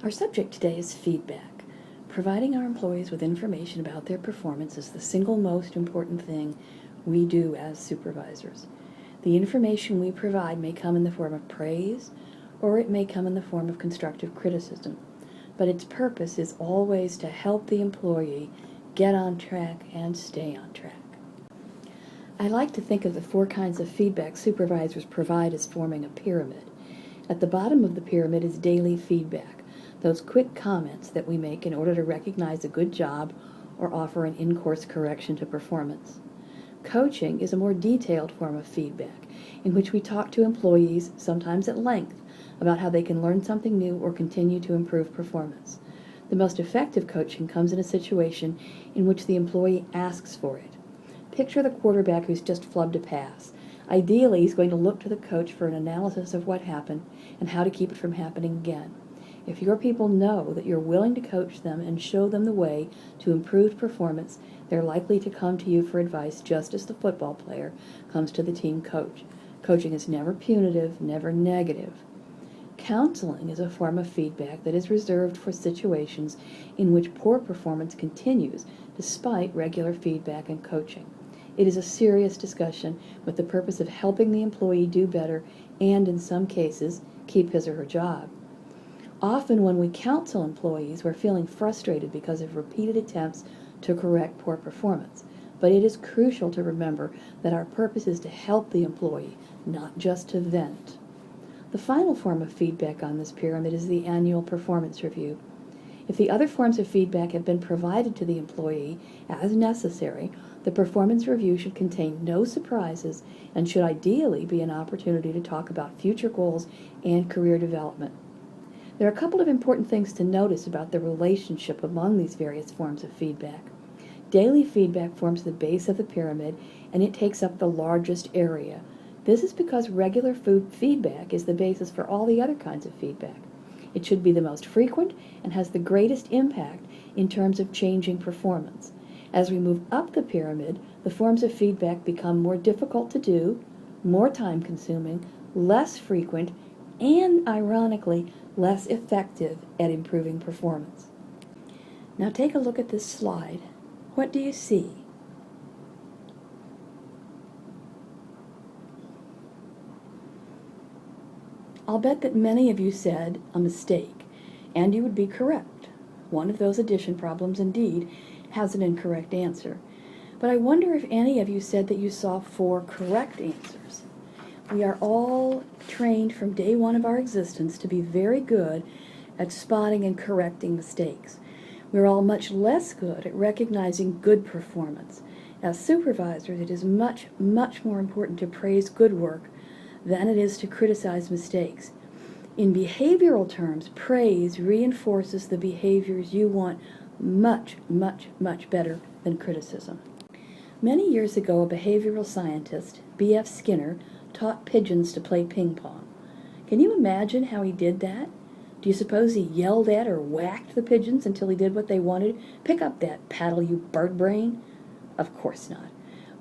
Our subject today is feedback. Providing our employees with information about their performance is the single most important thing we do as supervisors. The information we provide may come in the form of praise, or it may come in the form of constructive criticism, but its purpose is always to help the employee get on track and stay on track. I like to think of the 4 kinds of feedback supervisors provide as forming a pyramid. At the bottom of the pyramid is daily feedback, those quick comments that we make in order to recognize a good job or offer an in-course correction to performance. Coaching is a more detailed form of feedback in which we talk to employees, sometimes at length, about how they can learn something new or continue to improve performance. The most effective coaching comes in a situation in which the employee asks for it. Picture the quarterback who's just flubbed a pass. Ideally, he's going to look to the coach for an analysis of what happened and how to keep it from happening again. If your people know that you're willing to coach them and show them the way to improved performance, they're likely to come to you for advice just as the football player comes to the team coach. Coaching is never punitive, never negative. Counseling is a form of feedback that is reserved for situations in which poor performance continues despite regular feedback and coaching. It is a serious discussion with the purpose of helping the employee do better and, in some cases, keep his or her job. Often when we counsel employees, we're feeling frustrated because of repeated attempts to correct poor performance. But it is crucial to remember that our purpose is to help the employee, not just to vent. The final form of feedback on this pyramid is the annual performance review. If the other forms of feedback have been provided to the employee as necessary, the performance review should contain no surprises and should ideally be an opportunity to talk about future goals and career development. There are a couple of important things to notice about the relationship among these various forms of feedback. Daily feedback forms the base of the pyramid, and it takes up the largest area. This is because regular feedback is the basis for all the other kinds of feedback. It should be the most frequent and has the greatest impact in terms of changing performance. As we move up the pyramid, the forms of feedback become more difficult to do, more time-consuming, less frequent, and, ironically, less effective at improving performance. Now take a look at this slide. What do you see? I'll bet that many of you said a mistake, and you would be correct. One of those addition problems indeed has an incorrect answer. But I wonder if any of you said that you saw 4 correct answers. We are all trained from day one of our existence to be very good at spotting and correcting mistakes. We're all much less good at recognizing good performance. As supervisors, it is much, much more important to praise good work than it is to criticize mistakes. In behavioral terms, praise reinforces the behaviors you want much, much, much better than criticism. Many years ago, a behavioral scientist, B.F. Skinner, taught pigeons to play ping pong. Can you imagine how he did that? Do you suppose he yelled at or whacked the pigeons until he did what they wanted? Pick up that paddle, you bird brain. Of course not.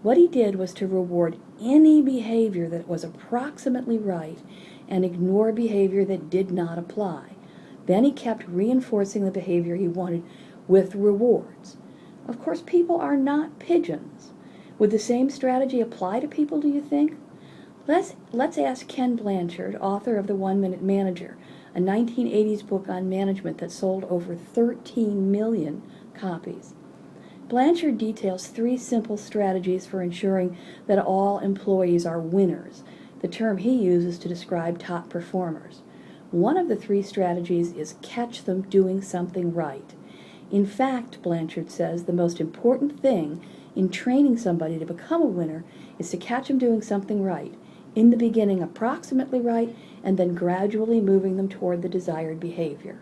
What he did was to reward any behavior that was approximately right and ignore behavior that did not apply. Then he kept reinforcing the behavior he wanted with rewards. Of course, people are not pigeons. Would the same strategy apply to people, do you think? Let's ask Ken Blanchard, author of The 1-Minute Manager, a 1980s book on management that sold over 13 million copies. Blanchard details 3 simple strategies for ensuring that all employees are winners, the term he uses to describe top performers. One of the 3 strategies is catch them doing something right. In fact, Blanchard says, the most important thing in training somebody to become a winner is to catch them doing something right, in the beginning approximately right, and then gradually moving them toward the desired behavior.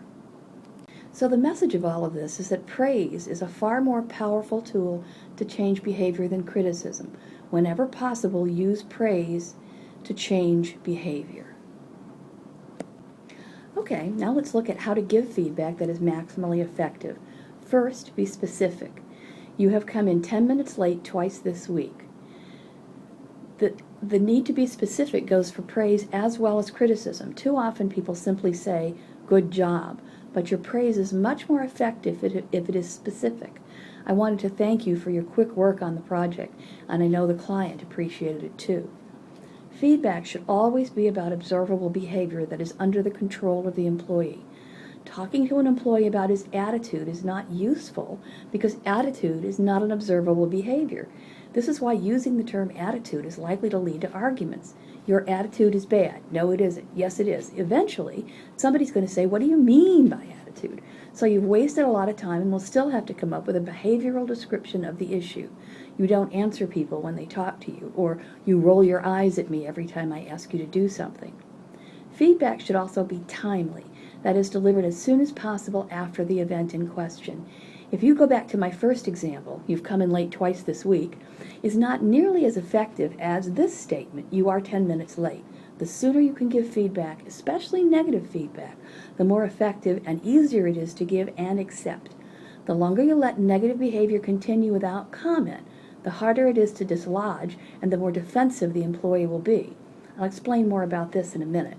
So the message of all of this is that praise is a far more powerful tool to change behavior than criticism. Whenever possible, use praise to change behavior. Okay, now let's look at how to give feedback that is maximally effective. First, be specific. You have come in 10 minutes late twice this week. The need to be specific goes for praise as well as criticism. Too often people simply say, "Good job," but your praise is much more effective if it is specific. "I wanted to thank you for your quick work on the project, and I know the client appreciated it too." Feedback should always be about observable behavior that is under the control of the employee. Talking to an employee about his attitude is not useful because attitude is not an observable behavior. This is why using the term attitude is likely to lead to arguments. "Your attitude is bad." "No, it isn't." "Yes, it is." Eventually, somebody's going to say, "What do you mean by attitude?" So you've wasted a lot of time and will still have to come up with a behavioral description of the issue. You don't answer people when they talk to you, or you roll your eyes at me every time I ask you to do something. Feedback should also be timely, that is, delivered as soon as possible after the event in question. If you go back to my first example, "You've come in late twice this week," is not nearly as effective as this statement, "You are 10 minutes late." The sooner you can give feedback, especially negative feedback, the more effective and easier it is to give and accept. The longer you let negative behavior continue without comment, the harder it is to dislodge and the more defensive the employee will be. I'll explain more about this in a minute.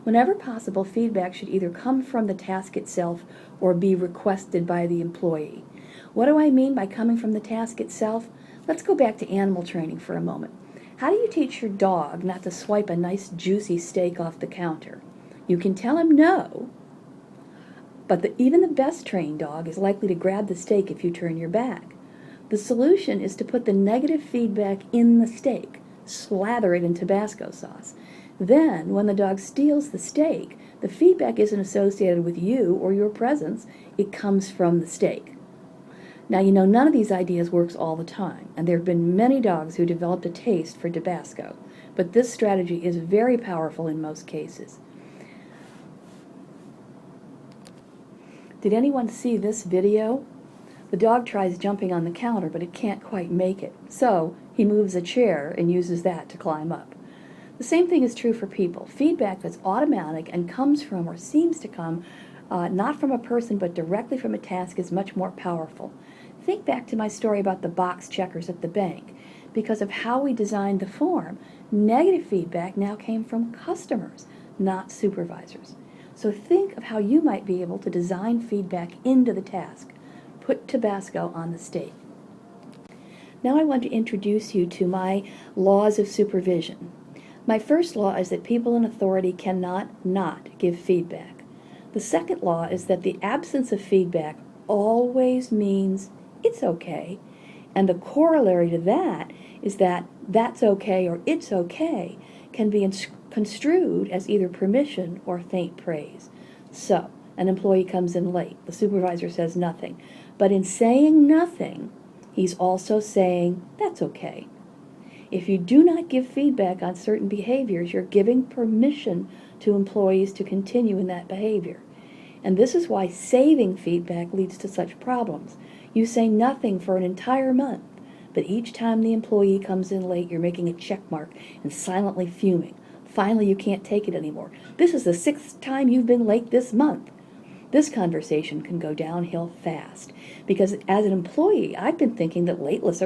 Whenever possible, feedback should either come from the task itself or be requested by the employee. What do I mean by coming from the task itself? Let's go back to animal training for a moment. How do you teach your dog not to swipe a nice juicy steak off the counter? You can tell him no, but even the best trained dog is likely to grab the steak if you turn your back. The solution is to put the negative feedback in the steak, slather it in Tabasco sauce. Then, when the dog steals the steak, the feedback isn't associated with you or your presence, it comes from the steak. Now, you know, none of these ideas works all the time, and there have been many dogs who developed a taste for Tabasco, but this strategy is very powerful in most cases. Did anyone see this video? The dog tries jumping on the counter, but it can't quite make it, so he moves a chair and uses that to climb up. The same thing is true for people. Feedback that's automatic and comes from or seems to come not from a person but directly from a task is much more powerful. Think back to my story about the box checkers at the bank. Because of how we designed the form, negative feedback now came from customers, not supervisors. So think of how you might be able to design feedback into the task. Put Tabasco on the steak. Now I want to introduce you to my laws of supervision. My first law is that people in authority cannot not give feedback. The second law is that the absence of feedback always means it's okay, and the corollary to that is that that's okay or it's okay can be construed as either permission or faint praise. So, an employee comes in late, the supervisor says nothing, but in saying nothing, he's also saying that's okay. If you do not give feedback on certain behaviors, you're giving permission to employees to continue in that behavior. And this is why saving feedback leads to such problems. You say nothing for an entire month, but each time the employee comes in late, you're making a check mark and silently fuming. Finally, you can't take it anymore. "This is the 6th time you've been late this month." This conversation can go downhill fast, because as an employee, I've been thinking that lateness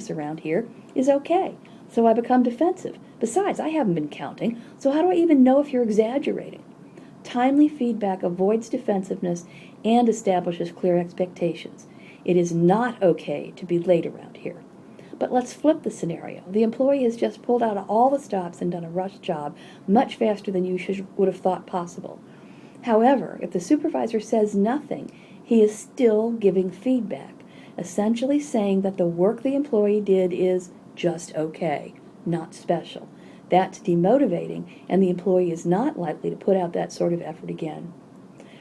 around here is okay, so I become defensive. Besides, I haven't been counting, so how do I even know if you're exaggerating? Timely feedback avoids defensiveness and establishes clear expectations. It is not okay to be late around here. But let's flip the scenario. The employee has just pulled out all the stops and done a rush job much faster than you would have thought possible. However, if the supervisor says nothing, he is still giving feedback, essentially saying that the work the employee did is just okay, not special. That's demotivating, and the employee is not likely to put out that sort of effort again.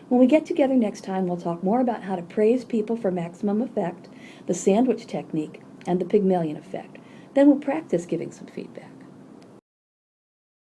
When we get together next time, we'll talk more about how to praise people for maximum effect, the sandwich technique, and the Pygmalion effect. Then we'll practice giving some feedback.